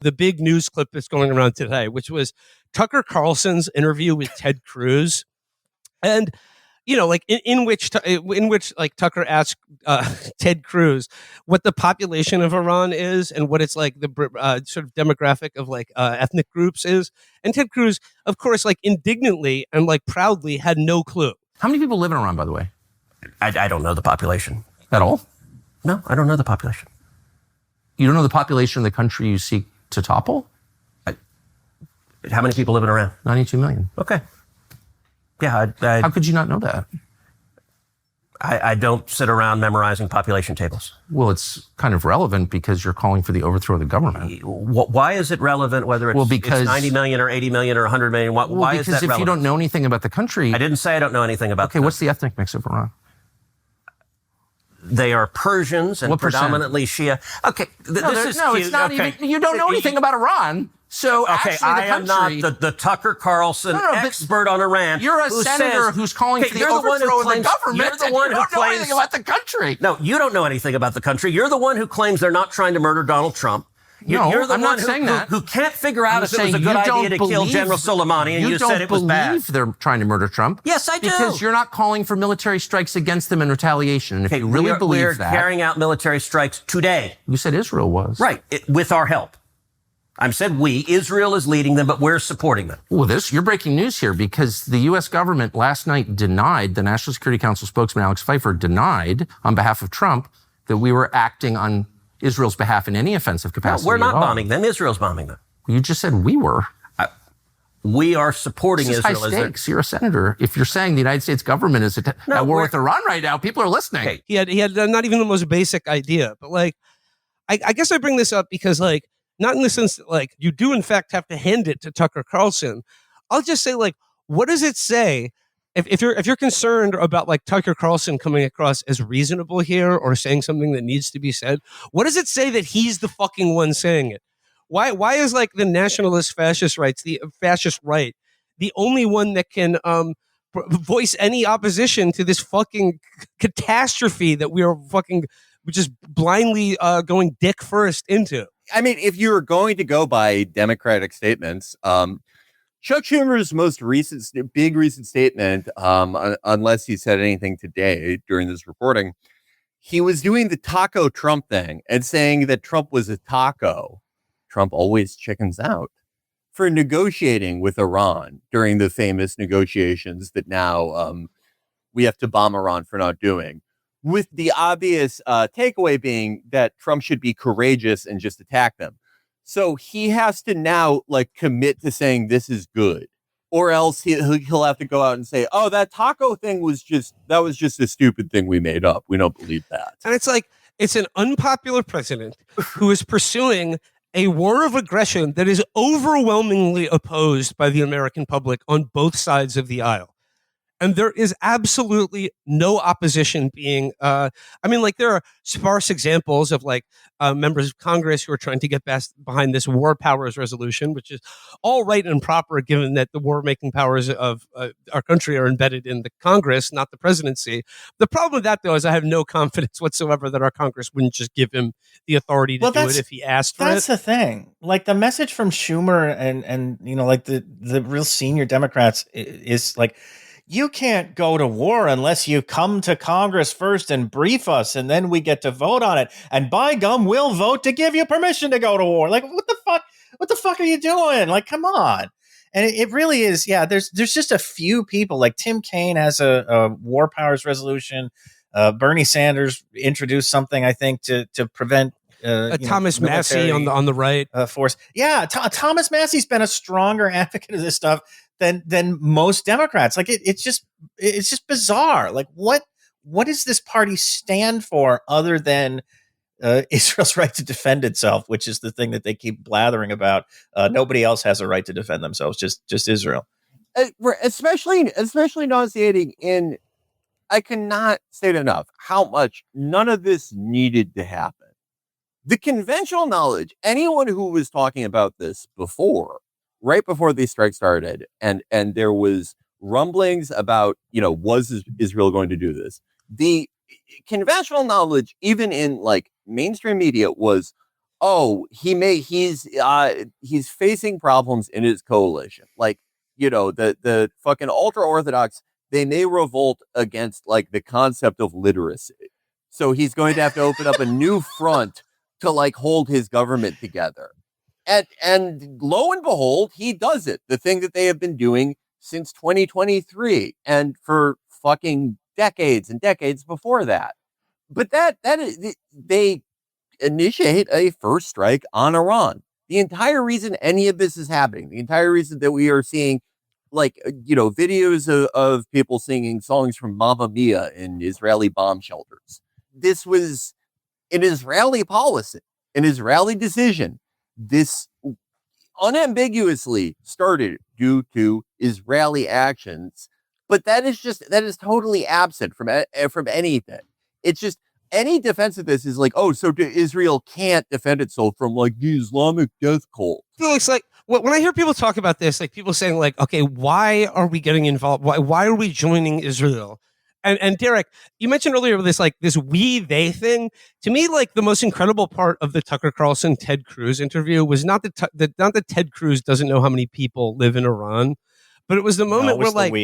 the big news clip that's going around today, which was Tucker Carlson's interview with Ted Cruz. And, like in which like Tucker asked Ted Cruz what the population of Iran is and what it's like the sort of demographic of like ethnic groups is. And Ted Cruz, of course, like indignantly and like proudly had no clue. How many people live in Iran, by the way? I don't know the population. At all? No, I don't know the population. You don't know the population of the country you seek to topple? How many people live in Iran? 92 million. Okay. Yeah. How could you not know that? I don't sit around memorizing population tables. Well, it's kind of relevant because you're calling for the overthrow of the government. Why is it relevant whether it's 90 million or 80 million or 100 million? Why is that relevant? Because if you don't know anything about the country... I didn't say I don't know anything about Okay, what's the ethnic mix of Iran? They are Persians and predominantly Shia. Okay, it's not even... You don't know anything about Iran. So actually, I am not the Tucker Carlson expert on Iran. You're a senator who's calling for the overthrow of the government. You're the one who don't know anything about the country. No, you don't know anything about the country. You're the one who claims they're not trying to murder Donald Trump. You're the one who can't figure out if it was a good idea to kill General Soleimani, and you said it was bad. You don't believe they're trying to murder Trump. Yes, I do. Because you're not calling for military strikes against them in retaliation. And if you really believe that... We're carrying out military strikes today. You said Israel was. Right, with our help. I said we. Israel is leading them, but we're supporting them. Well, you're breaking news here because the U.S. government last night denied, the National Security Council spokesman Alex Pfeiffer denied on behalf of Trump that we were acting on Israel's behalf in any offensive capacity. No, we're not bombing them. Israel's bombing them. You just said we were. We are supporting Israel. High stakes. You're a senator. If you're saying the United States government is at war with Iran right now, people are listening. Okay. He had not even the most basic idea, but like, I guess I bring this up because like, not in the sense that, like, you do, in fact, have to hand it to Tucker Carlson. I'll just say, like, what does it say if you're concerned about, like, Tucker Carlson coming across as reasonable here or saying something that needs to be said? What does it say that he's the fucking one saying it? Why is, like, the nationalist fascist right, the only one that can voice any opposition to this fucking catastrophe that we are fucking just blindly going dick first into? I mean, if you were going to go by Democratic statements, Chuck Schumer's most recent statement, unless he said anything today during this reporting, he was doing the taco Trump thing and saying that Trump was a taco. Trump always chickens out for negotiating with Iran during the famous negotiations that now we have to bomb Iran for not doing. With the obvious takeaway being that Trump should be courageous and just attack them. So he has to now like commit to saying this is good, or else he'll have to go out and say, oh, that taco thing was just a stupid thing we made up. We don't believe that. And it's like, it's an unpopular president who is pursuing a war of aggression that is overwhelmingly opposed by the American public on both sides of the aisle. And there is absolutely no opposition being, there are sparse examples of like members of Congress who are trying to get behind this war powers resolution, which is all right and proper given that the war-making powers of our country are embedded in the Congress, not the presidency. The problem with that, though, is I have no confidence whatsoever that our Congress wouldn't just give him the authority to do it if he asked for it. That's the thing. Like the message from Schumer and like the real senior Democrats is like, you can't go to war unless you come to Congress first and brief us, and then we get to vote on it. And by gum, we'll vote to give you permission to go to war. Like, what the fuck? What the fuck are you doing? Like, come on. And it really is. Yeah, there's just a few people. Like Tim Kaine has a war powers resolution. Bernie Sanders introduced something, I think, to prevent Thomas Massey on the right force. Yeah, Thomas Massey's been a stronger advocate of this stuff than most Democrats. Like it's just bizarre. Like what does this party stand for other than Israel's right to defend itself, which is the thing that they keep blathering about? Nobody else has a right to defend themselves, just Israel. Especially nauseating in, I cannot say it enough, how much none of this needed to happen. The conventional knowledge, anyone who was talking about this before, right before the strike started, and there was rumblings about, was Israel going to do this? The conventional knowledge, even in like mainstream media, was, he's facing problems in his coalition. Like, the fucking ultra orthodox, they may revolt against like the concept of literacy. So he's going to have to open up a new front to like hold his government together. And lo and behold, he does it. The thing that they have been doing since 2023 and for fucking decades and decades before that. But that is, they initiate a first strike on Iran. The entire reason any of this is happening, the entire reason that we are seeing like, videos of people singing songs from Mamma Mia in Israeli bomb shelters. This was an Israeli policy, an Israeli decision. This unambiguously started due to Israeli actions, but that is totally absent from anything. It's just any defense of this is like, oh, so Israel can't defend itself from like the Islamic death cult. It's like when I hear people talk about this, like people saying like, okay, why are we getting involved? Why are we joining Israel? And Derek, you mentioned earlier this we they thing. To me, like the most incredible part of the Tucker Carlson Ted Cruz interview was not that Ted Cruz doesn't know how many people live in Iran, but it was the moment where like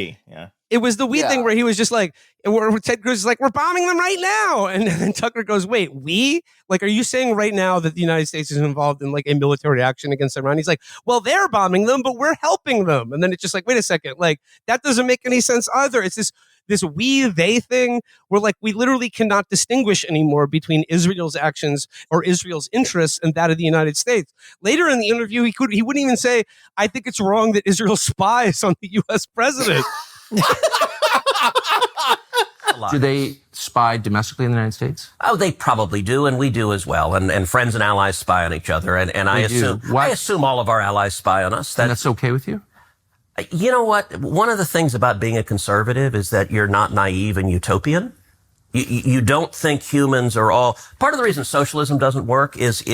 it was the we thing where he was just like, where Ted Cruz is like, we're bombing them right now, and then Tucker goes, wait, we? Like, are you saying right now that the United States is involved in like a military action against Iran? He's like, well, they're bombing them, but we're helping them, and then it's just like, wait a second, like that doesn't make any sense either. It's this we they thing where like we literally cannot distinguish anymore between Israel's actions or Israel's interests and that of the United States. Later in the interview, he wouldn't even say, I think it's wrong that Israel spies on the US president. Do they spy domestically in the United States? Oh, they probably do, and we do as well. And friends and allies spy on each other. And I assume all of our allies spy on us. And that's okay with you? You know what? One of the things about being a conservative is that you're not naive and utopian. You don't think humans are all... Part of the reason socialism doesn't work is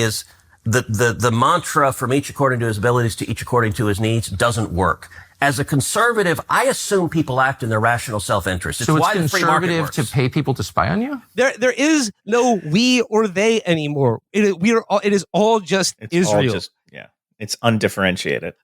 the mantra from each according to his abilities to each according to his needs doesn't work. As a conservative, I assume people act in their rational self-interest. So it's conservative to pay people to spy on you? There is no we or they anymore. It is all just Israel. It's undifferentiated.